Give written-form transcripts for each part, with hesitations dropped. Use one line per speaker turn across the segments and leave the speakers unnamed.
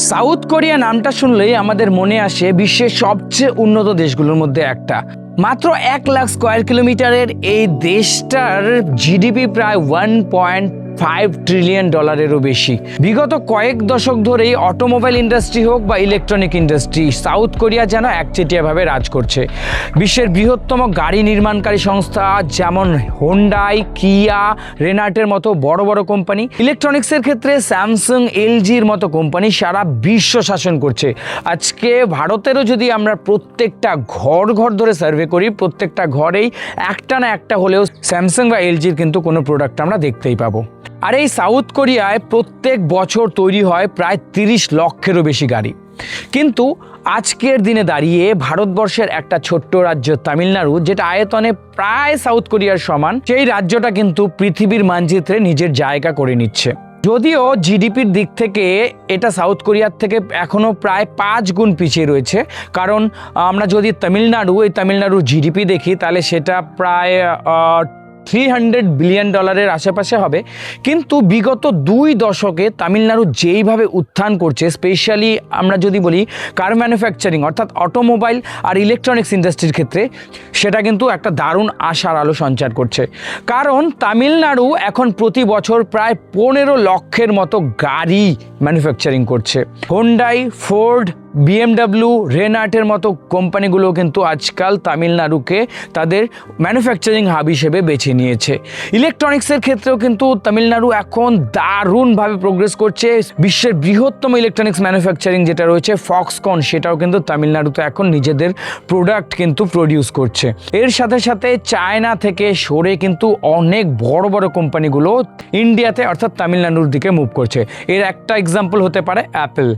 South Korea নামটা শুনলেই আমাদের মনে আসে বিশ্বের সবচেয়ে উন্নত দেশগুলোর মধ্যে একটা। মাত্র 1 লাখ স্কোয়ার কিলোমিটারের এই দেশটার জিডিপি প্রায় $1.5 ট্রিলিয়ন বেশি। বিগত কয়েক দশক ধরেই অটোমোবাইল ইন্ডাস্ট্রি হোক বা ইলেকট্রনিক ইন্ডাস্ট্রি, সাউথ কোরিয়া যেন একচেটিয়াভাবে রাজ করছে। বিশ্বের বৃহত্তম গাড়ি নির্মাণকারী সংস্থা যেমন হোন্ডাই, কিয়া, রেনাল্টের মতো বড় বড় কোম্পানি, ইলেকট্রনিক্সের ক্ষেত্রে স্যামসাং, এলজির মতো কোম্পানি সারা বিশ্ব শাসন করছে। আজকে ভারতেরও যদি আমরা প্রত্যেকটা ঘর ধরে সার্ভে করি, প্রত্যেকটা ঘরেই একটা না একটা হলেও স্যামসাং বা এলজির কিন্তু কোনো প্রোডাক্ট আমরা দেখতেই পাবো। আর এই সাউথ কোরিয়ায় প্রত্যেক বছর তৈরি হয় প্রায় 30 লক্ষেরও বেশি গাড়ি। কিন্তু আজকের দিনে দাঁড়িয়ে ভারতবর্ষের একটা ছোট্ট রাজ্য তামিলনাড়ু, যেটা আয়তনে প্রায় সাউথ কোরিয়ার সমান, সেই রাজ্যটা কিন্তু পৃথিবীর মানচিত্রে নিজের জায়গা করে নিচ্ছে। যদিও জিডিপির দিক থেকে এটা সাউথ কোরিয়ার থেকে এখনও প্রায় 5 গুণ পিছিয়ে রয়েছে। কারণ আমরা যদি তামিলনাড়ুর জিডিপি দেখি, তাহলে সেটা প্রায় $300 বিলিয়ন আশেপাশে হবে। কিন্তু বিগত 2 দশকে তামিলনাড়ু যেইভাবে উত্থান করছে, স্পেশালি আমরা যদি বলি কার ম্যানুফ্যাকচারিং অর্থাৎ অটোমোবাইল আর ইলেকট্রনিক্স ইন্ডাস্ট্রির ক্ষেত্রে, সেটা কিন্তু একটা দারুণ আশার আলো সঞ্চার করছে। কারণ তামিলনাড়ু এখন প্রতি বছর প্রায় 15 লক্ষের মতো গাড়ি ম্যানুফ্যাকচারিং করছে। হোন্ডাই, ফোর্ড, বিএমডাব্লিউ, রেনাল্টের মতো কোম্পানিগুলো কিন্তু আজকাল তামিলনাড়ুকে তাদের ম্যানুফ্যাকচারিং হাব হিসেবে বেছে নিয়েছে। ইলেকট্রনিক্সের ক্ষেত্রেও কিন্তু তামিলনাড়ু এখন দারুণভাবে প্রোগ্রেস করছে। বিশ্বের বৃহত্তম ইলেকট্রনিক্স ম্যানুফ্যাকচারিং যেটা রয়েছে ফক্সকন, সেটাও কিন্তু তামিলনাড়ুতে এখন নিজেদের প্রোডাক্ট কিন্তু প্রডিউস করছে। এর সাথে সাথে চায়না থেকে সরে কিন্তু অনেক বড় বড় কোম্পানিগুলো ইন্ডিয়াতে অর্থাৎ তামিলনাড়ুর দিকে মুভ করছে। এর একটা এক্সাম্পল হতে পারে অ্যাপেল।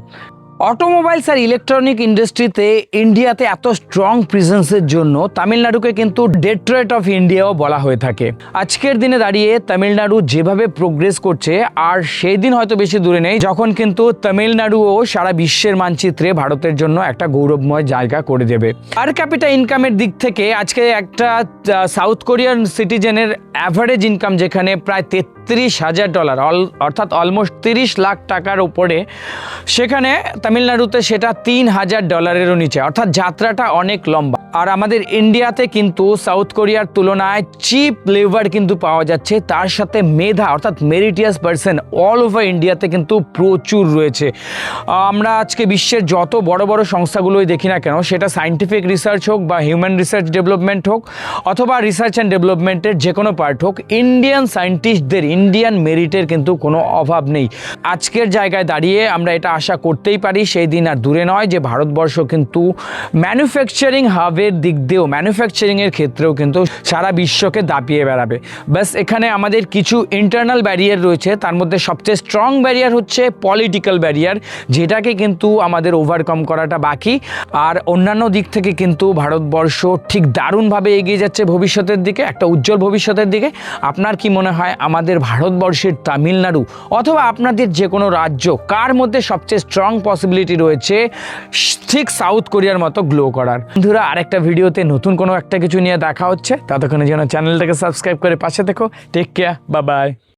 অটোমোবাইলস আর ইলেকট্রনিক ইন্ডাস্ট্রিতে ইন্ডিয়াতে এত স্ট্রং প্রেজেন্সের জন্য তামিলনাড়ুকে কিন্তু ডেট্রয়েট অফ ইন্ডিয়াও বলা হয়ে থাকে। আজকের দিনে দাঁড়িয়ে তামিলনাড়ু যেভাবে প্রোগ্রেস করছে, আর সেই দিন হয়তো বেশি দূরে নেই যখন কিন্তু তামিলনাড়ুও সারা বিশ্বের মানচিত্রে ভারতের জন্য একটা গৌরবময় জায়গা করে দেবে। পার ক্যাপিটা ইনকামের দিক থেকে আজকে একটা সাউথ কোরিয়ান সিটিজেনের অ্যাভারেজ ইনকাম যেখানে প্রায় $33,000 অর্থাৎ অলমোস্ট 30 লাখ টাকার উপরে, সেখানে তামিলনাড়ুতে সেটা $3,000 নিচে, অর্থাৎ যাত্রাটা অনেক লম্বা। আর আমাদের ইন্ডিয়াতে কিন্তু সাউথ কোরিয়ার তুলনায় চিপ লেবার কিন্তু পাওয়া যাচ্ছে, তার সাথে মেধা অর্থাৎ মেরিটিয়াস পার্সন অল ওভার ইন্ডিয়াতে কিন্তু প্রচুর রয়েছে। আমরা আজকে বিশ্বের যত বড় বড় সংস্থাগুলোই দেখি না কেন, সেটা সায়েন্টিফিক রিসার্চ হোক বা হিউম্যান রিসার্চ ডেভেলপমেন্ট হোক অথবা রিসার্চ অ্যান্ড ডেভেলপমেন্টের যে কোনো পার্ট হোক, ইন্ডিয়ান সায়েন্টিস্টদের, ইন্ডিয়ান মেরিটের কিন্তু কোনো অভাব নেই। আজকের জায়গায় দাঁড়িয়ে আমরা এটা আশা করতেই পারি সেই দিন আর দূরে নয় যে ভারতবর্ষ কিন্তু ম্যানুফ্যাকচারিং হাবের দিক দিয়েও, ম্যানুফ্যাকচারিংয়ের ক্ষেত্রেও কিন্তু সারা বিশ্বকে দাপিয়ে বেড়াবে। ব্যাস এখানে আমাদের কিছু ইন্টারনাল ব্যারিয়ার রয়েছে, তার মধ্যে সবচেয়ে স্ট্রং ব্যারিয়ার হচ্ছে পলিটিক্যাল ব্যারিয়ার, যেটাকে কিন্তু আমাদের ওভারকাম করাটা বাকি। আর অন্যান্য দিক থেকে কিন্তু ভারতবর্ষ ঠিক দারুণভাবে এগিয়ে যাচ্ছে ভবিষ্যতের দিকে, একটা উজ্জ্বল ভবিষ্যতের দিকে। আপনার কি মনে হয় আমাদের ভারতবর্ষের তামিলনাড়ু অথবা আপনাদের যে কোনো রাজ্য, কার মধ্যে সবচেয়ে স্ট্রং পসিবিলিটি রয়েছে ঠিক সাউথ কোরিয়ার মতো গ্লো করার? বন্ধুরা, আরেকটা ভিডিওতে নতুন কোনো একটা কিছু নিয়ে দেখা হচ্ছে। ততক্ষণের জন্য চ্যানেলটাকে সাবস্ক্রাইব করে পাশে থেকো। Take care, bye by.